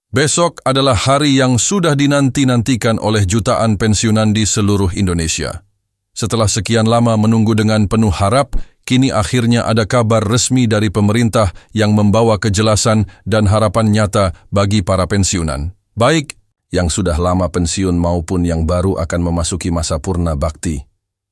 Besok adalah hari yang sudah dinanti-nantikan oleh jutaan pensiunan di seluruh Indonesia. Setelah sekian lama menunggu dengan penuh harap, kini akhirnya ada kabar resmi dari pemerintah yang membawa kejelasan dan harapan nyata bagi para pensiunan. Baik yang sudah lama pensiun maupun yang baru akan memasuki masa purna bakti.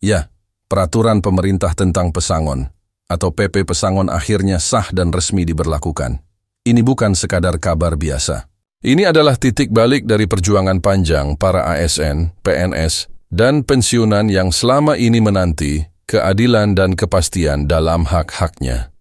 Ya, peraturan pemerintah tentang pesangon atau PP Pesangon akhirnya sah dan resmi diberlakukan. Ini bukan sekadar kabar biasa. Ini adalah titik balik dari perjuangan panjang para ASN, PNS, dan pensiunan yang selama ini menanti keadilan dan kepastian dalam hak-haknya.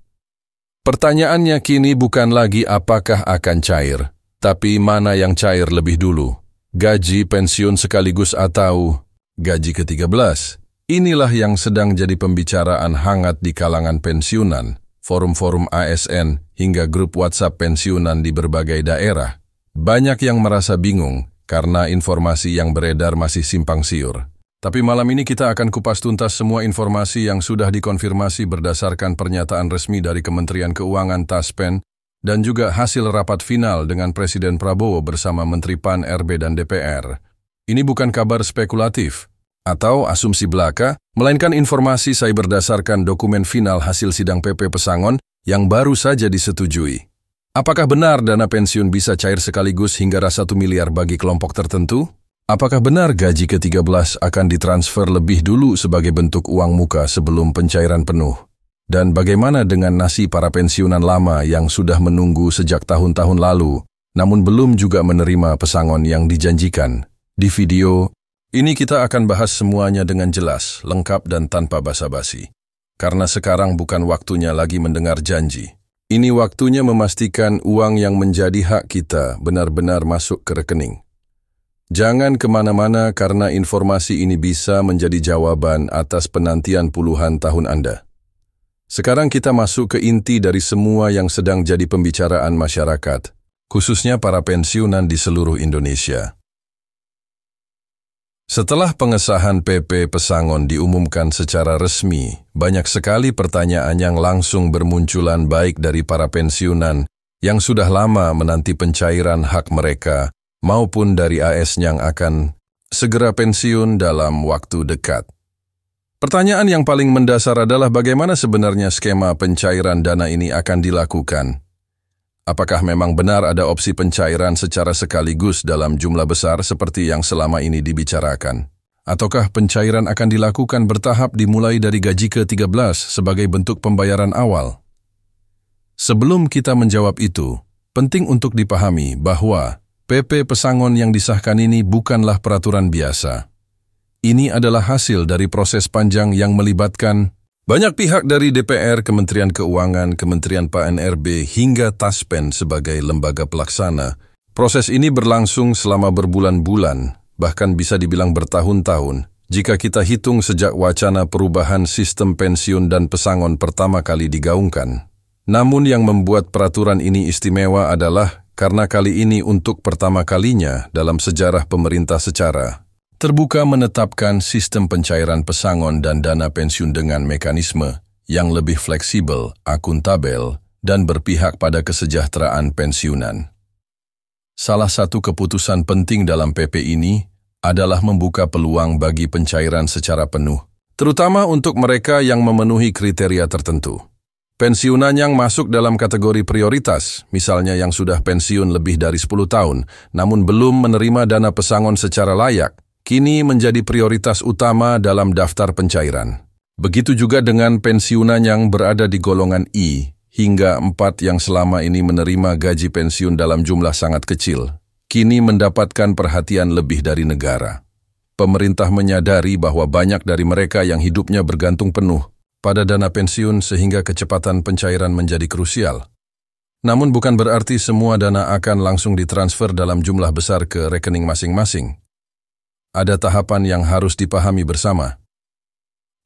Pertanyaannya kini bukan lagi apakah akan cair, tapi mana yang cair lebih dulu, gaji pensiun sekaligus atau gaji ke-13. Inilah yang sedang jadi pembicaraan hangat di kalangan pensiunan, forum-forum ASN, hingga grup WhatsApp pensiunan di berbagai daerah. Banyak yang merasa bingung karena informasi yang beredar masih simpang siur. Tapi malam ini kita akan kupas tuntas semua informasi yang sudah dikonfirmasi berdasarkan pernyataan resmi dari Kementerian Keuangan Taspen dan juga hasil rapat final dengan Presiden Prabowo bersama Menteri PAN, RB, dan DPR. Ini bukan kabar spekulatif atau asumsi belaka, melainkan informasi saya berdasarkan dokumen final hasil sidang PP Pesangon yang baru saja disetujui. Apakah benar dana pensiun bisa cair sekaligus hingga 1 miliar bagi kelompok tertentu? Apakah benar gaji ke-13 akan ditransfer lebih dulu sebagai bentuk uang muka sebelum pencairan penuh? Dan bagaimana dengan nasib para pensiunan lama yang sudah menunggu sejak tahun-tahun lalu, namun belum juga menerima pesangon yang dijanjikan? Di video ini kita akan bahas semuanya dengan jelas, lengkap dan tanpa basa-basi. Karena sekarang bukan waktunya lagi mendengar janji. Ini waktunya memastikan uang yang menjadi hak kita benar-benar masuk ke rekening. Jangan kemana-mana karena informasi ini bisa menjadi jawaban atas penantian puluhan tahun Anda. Sekarang kita masuk ke inti dari semua yang sedang jadi pembicaraan masyarakat, khususnya para pensiunan di seluruh Indonesia. Setelah pengesahan PP Pesangon diumumkan secara resmi, banyak sekali pertanyaan yang langsung bermunculan baik dari para pensiunan yang sudah lama menanti pencairan hak mereka maupun dari AS yang akan segera pensiun dalam waktu dekat. Pertanyaan yang paling mendasar adalah bagaimana sebenarnya skema pencairan dana ini akan dilakukan. Apakah memang benar ada opsi pencairan secara sekaligus dalam jumlah besar seperti yang selama ini dibicarakan? Ataukah pencairan akan dilakukan bertahap dimulai dari gaji ke-13 sebagai bentuk pembayaran awal? Sebelum kita menjawab itu, penting untuk dipahami bahwa PP Pesangon yang disahkan ini bukanlah peraturan biasa. Ini adalah hasil dari proses panjang yang melibatkan banyak pihak dari DPR, Kementerian Keuangan, Kementerian PAN, RB, hingga Taspen sebagai lembaga pelaksana. Proses ini berlangsung selama berbulan-bulan, bahkan bisa dibilang bertahun-tahun, jika kita hitung sejak wacana perubahan sistem pensiun dan pesangon pertama kali digaungkan. Namun yang membuat peraturan ini istimewa adalah karena kali ini untuk pertama kalinya dalam sejarah pemerintah secara terbuka menetapkan sistem pencairan pesangon dan dana pensiun dengan mekanisme yang lebih fleksibel, akuntabel, dan berpihak pada kesejahteraan pensiunan. Salah satu keputusan penting dalam PP ini adalah membuka peluang bagi pencairan secara penuh, terutama untuk mereka yang memenuhi kriteria tertentu. Pensiunan yang masuk dalam kategori prioritas, misalnya yang sudah pensiun lebih dari 10 tahun, namun belum menerima dana pesangon secara layak, kini menjadi prioritas utama dalam daftar pencairan. Begitu juga dengan pensiunan yang berada di golongan I hingga 4 yang selama ini menerima gaji pensiun dalam jumlah sangat kecil, kini mendapatkan perhatian lebih dari negara. Pemerintah menyadari bahwa banyak dari mereka yang hidupnya bergantung penuh pada dana pensiun sehingga kecepatan pencairan menjadi krusial. Namun bukan berarti semua dana akan langsung ditransfer dalam jumlah besar ke rekening masing-masing. Ada tahapan yang harus dipahami bersama.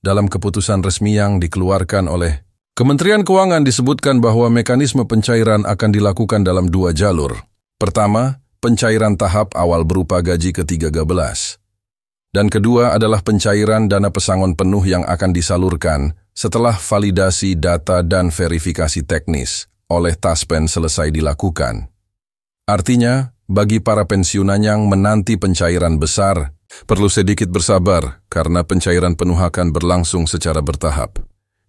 Dalam keputusan resmi yang dikeluarkan oleh Kementerian Keuangan disebutkan bahwa mekanisme pencairan akan dilakukan dalam 2 jalur. Pertama, pencairan tahap awal berupa gaji ke-13. Dan kedua adalah pencairan dana pesangon penuh yang akan disalurkan setelah validasi data dan verifikasi teknis oleh Taspen selesai dilakukan. Artinya, bagi para pensiunan yang menanti pencairan besar, perlu sedikit bersabar karena pencairan penuh akan berlangsung secara bertahap.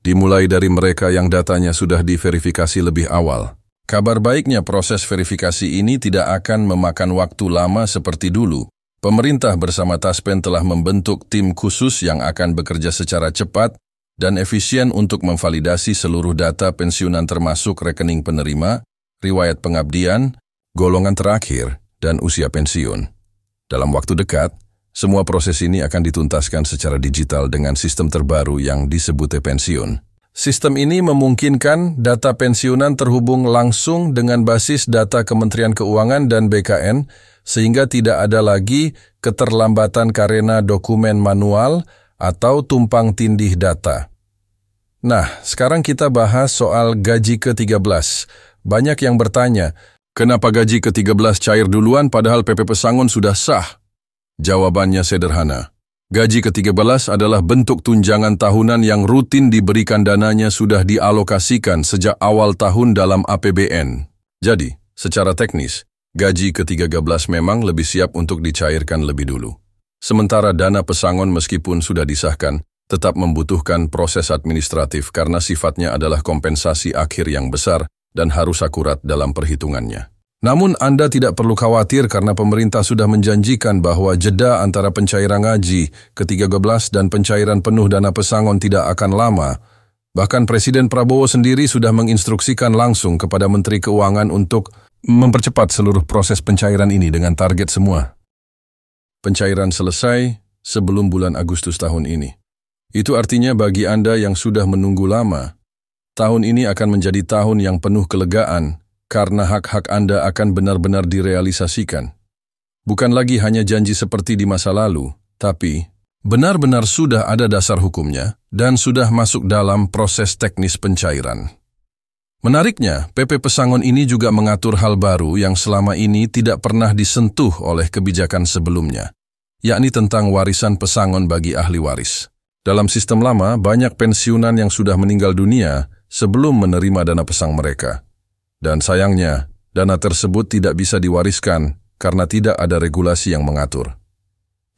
Dimulai dari mereka yang datanya sudah diverifikasi lebih awal. Kabar baiknya proses verifikasi ini tidak akan memakan waktu lama seperti dulu. Pemerintah bersama Taspen telah membentuk tim khusus yang akan bekerja secara cepat dan efisien untuk memvalidasi seluruh data pensiunan termasuk rekening penerima, riwayat pengabdian, golongan terakhir, dan usia pensiun. Dalam waktu dekat, semua proses ini akan dituntaskan secara digital dengan sistem terbaru yang disebut pensiun. Sistem ini memungkinkan data pensiunan terhubung langsung dengan basis data Kementerian Keuangan dan BKN, sehingga tidak ada lagi keterlambatan karena dokumen manual atau tumpang tindih data. Nah, sekarang kita bahas soal gaji ke-13. Banyak yang bertanya, kenapa gaji ke-13 cair duluan padahal PP Pesangon sudah sah? Jawabannya sederhana. Gaji ke-13 adalah bentuk tunjangan tahunan yang rutin diberikan dananya sudah dialokasikan sejak awal tahun dalam APBN. Jadi, secara teknis, gaji ke-13 memang lebih siap untuk dicairkan lebih dulu. Sementara dana pesangon meskipun sudah disahkan, tetap membutuhkan proses administratif karena sifatnya adalah kompensasi akhir yang besar dan harus akurat dalam perhitungannya. Namun Anda tidak perlu khawatir karena pemerintah sudah menjanjikan bahwa jeda antara pencairan gaji ke-13 dan pencairan penuh dana pesangon tidak akan lama. Bahkan Presiden Prabowo sendiri sudah menginstruksikan langsung kepada Menteri Keuangan untuk mempercepat seluruh proses pencairan ini dengan target semua pencairan selesai sebelum bulan Agustus tahun ini. Itu artinya bagi Anda yang sudah menunggu lama, tahun ini akan menjadi tahun yang penuh kelegaan karena hak-hak Anda akan benar-benar direalisasikan. Bukan lagi hanya janji seperti di masa lalu, tapi benar-benar sudah ada dasar hukumnya dan sudah masuk dalam proses teknis pencairan. Menariknya, PP Pesangon ini juga mengatur hal baru yang selama ini tidak pernah disentuh oleh kebijakan sebelumnya, yakni tentang warisan pesangon bagi ahli waris. Dalam sistem lama, banyak pensiunan yang sudah meninggal dunia sebelum menerima dana pesang mereka. Dan sayangnya, dana tersebut tidak bisa diwariskan karena tidak ada regulasi yang mengatur.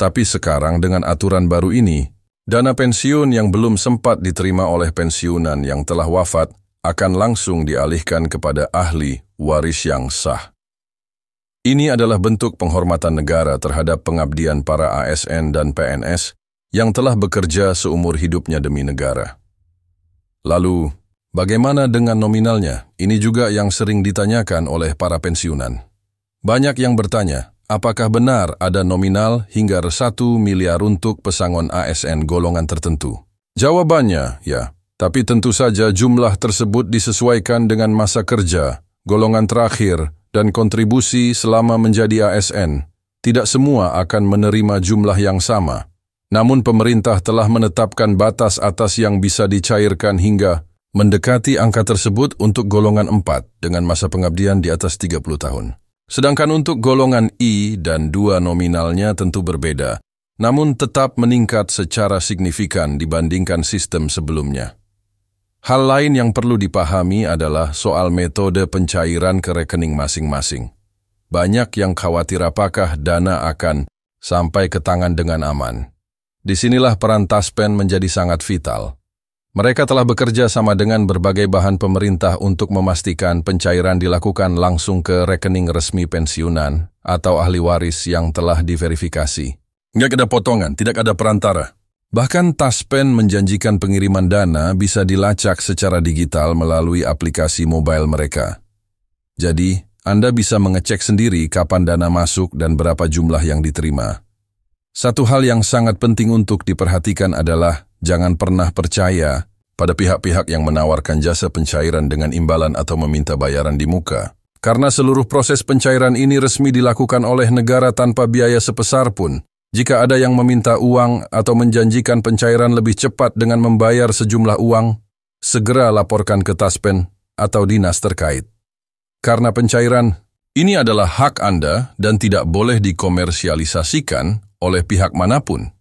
Tapi sekarang dengan aturan baru ini, dana pensiun yang belum sempat diterima oleh pensiunan yang telah wafat akan langsung dialihkan kepada ahli waris yang sah. Ini adalah bentuk penghormatan negara terhadap pengabdian para ASN dan PNS yang telah bekerja seumur hidupnya demi negara. Lalu, bagaimana dengan nominalnya? Ini juga yang sering ditanyakan oleh para pensiunan. Banyak yang bertanya, apakah benar ada nominal hingga 1 miliar untuk pesangon ASN golongan tertentu? Jawabannya, ya. Tapi tentu saja jumlah tersebut disesuaikan dengan masa kerja, golongan terakhir, dan kontribusi selama menjadi ASN. Tidak semua akan menerima jumlah yang sama. Namun pemerintah telah menetapkan batas atas yang bisa dicairkan hingga mendekati angka tersebut untuk golongan 4 dengan masa pengabdian di atas 30 tahun. Sedangkan untuk golongan I dan 2 nominalnya tentu berbeda, namun tetap meningkat secara signifikan dibandingkan sistem sebelumnya. Hal lain yang perlu dipahami adalah soal metode pencairan ke rekening masing-masing. Banyak yang khawatir apakah dana akan sampai ke tangan dengan aman. Disinilah peran Taspen menjadi sangat vital. Mereka telah bekerja sama dengan berbagai bahan pemerintah untuk memastikan pencairan dilakukan langsung ke rekening resmi pensiunan atau ahli waris yang telah diverifikasi. Nggak ada potongan, tidak ada perantara. Bahkan Taspen menjanjikan pengiriman dana bisa dilacak secara digital melalui aplikasi mobile mereka. Jadi, Anda bisa mengecek sendiri kapan dana masuk dan berapa jumlah yang diterima. Satu hal yang sangat penting untuk diperhatikan adalah jangan pernah percaya pada pihak-pihak yang menawarkan jasa pencairan dengan imbalan atau meminta bayaran di muka. Karena seluruh proses pencairan ini resmi dilakukan oleh negara tanpa biaya sebesar pun. Jika ada yang meminta uang atau menjanjikan pencairan lebih cepat dengan membayar sejumlah uang, segera laporkan ke Taspen atau dinas terkait. Karena pencairan ini adalah hak Anda dan tidak boleh dikomersialisasikan oleh pihak manapun.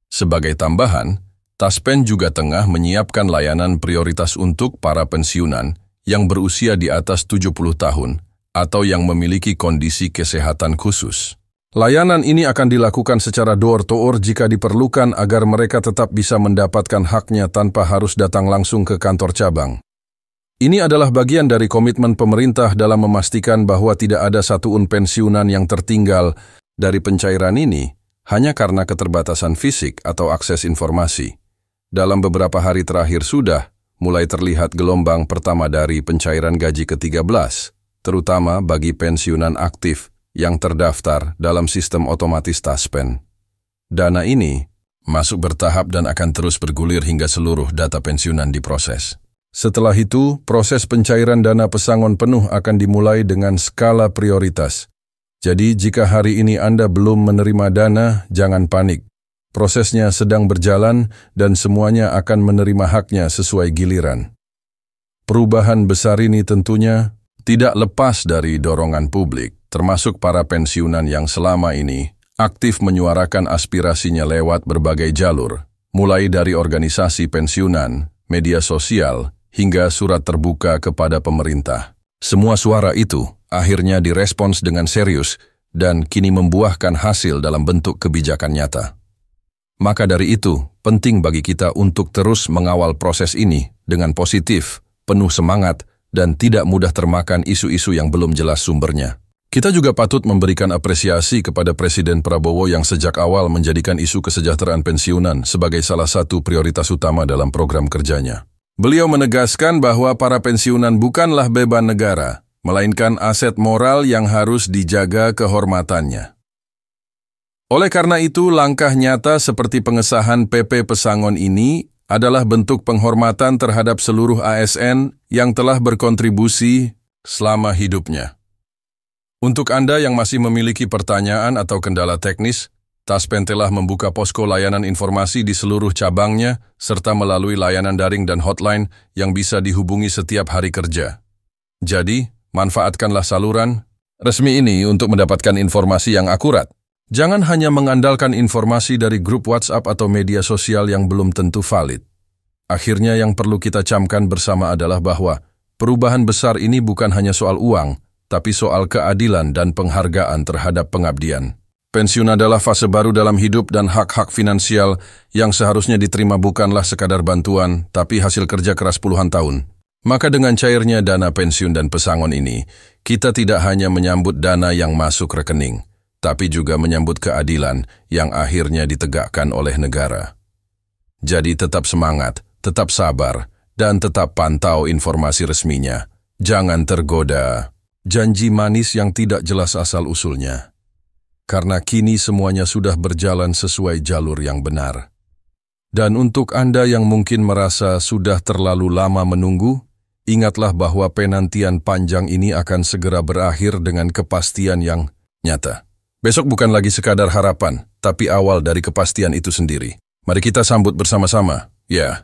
Sebagai tambahan, Taspen juga tengah menyiapkan layanan prioritas untuk para pensiunan yang berusia di atas 70 tahun atau yang memiliki kondisi kesehatan khusus. Layanan ini akan dilakukan secara door-to-door jika diperlukan agar mereka tetap bisa mendapatkan haknya tanpa harus datang langsung ke kantor cabang. Ini adalah bagian dari komitmen pemerintah dalam memastikan bahwa tidak ada satu pensiunan yang tertinggal dari pencairan ini hanya karena keterbatasan fisik atau akses informasi. Dalam beberapa hari terakhir sudah mulai terlihat gelombang pertama dari pencairan gaji ke-13, terutama bagi pensiunan aktif yang terdaftar dalam sistem otomatis Taspen. Dana ini masuk bertahap dan akan terus bergulir hingga seluruh data pensiunan diproses. Setelah itu, proses pencairan dana pesangon penuh akan dimulai dengan skala prioritas. Jadi, jika hari ini Anda belum menerima dana, jangan panik. Prosesnya sedang berjalan dan semuanya akan menerima haknya sesuai giliran. Perubahan besar ini tentunya tidak lepas dari dorongan publik, termasuk para pensiunan yang selama ini aktif menyuarakan aspirasinya lewat berbagai jalur, mulai dari organisasi pensiunan, media sosial, hingga surat terbuka kepada pemerintah. Semua suara itu akhirnya direspons dengan serius dan kini membuahkan hasil dalam bentuk kebijakan nyata. Maka dari itu, penting bagi kita untuk terus mengawal proses ini dengan positif, penuh semangat, dan tidak mudah termakan isu-isu yang belum jelas sumbernya. Kita juga patut memberikan apresiasi kepada Presiden Prabowo yang sejak awal menjadikan isu kesejahteraan pensiunan sebagai salah satu prioritas utama dalam program kerjanya. Beliau menegaskan bahwa para pensiunan bukanlah beban negara, melainkan aset moral yang harus dijaga kehormatannya. Oleh karena itu, langkah nyata seperti pengesahan PP Pesangon ini adalah bentuk penghormatan terhadap seluruh ASN yang telah berkontribusi selama hidupnya. Untuk Anda yang masih memiliki pertanyaan atau kendala teknis, Taspen telah membuka posko layanan informasi di seluruh cabangnya, serta melalui layanan daring dan hotline yang bisa dihubungi setiap hari kerja. Jadi, manfaatkanlah saluran resmi ini untuk mendapatkan informasi yang akurat. Jangan hanya mengandalkan informasi dari grup WhatsApp atau media sosial yang belum tentu valid. Akhirnya yang perlu kita camkan bersama adalah bahwa perubahan besar ini bukan hanya soal uang, tapi soal keadilan dan penghargaan terhadap pengabdian. Pensiun adalah fase baru dalam hidup dan hak-hak finansial yang seharusnya diterima bukanlah sekadar bantuan, tapi hasil kerja keras puluhan tahun. Maka dengan cairnya dana pensiun dan pesangon ini, kita tidak hanya menyambut dana yang masuk rekening, tapi juga menyambut keadilan yang akhirnya ditegakkan oleh negara. Jadi tetap semangat, tetap sabar, dan tetap pantau informasi resminya. Jangan tergoda janji manis yang tidak jelas asal-usulnya. Karena kini semuanya sudah berjalan sesuai jalur yang benar. Dan untuk Anda yang mungkin merasa sudah terlalu lama menunggu, ingatlah bahwa penantian panjang ini akan segera berakhir dengan kepastian yang nyata. Besok bukan lagi sekadar harapan, tapi awal dari kepastian itu sendiri. Mari kita sambut bersama-sama, ya.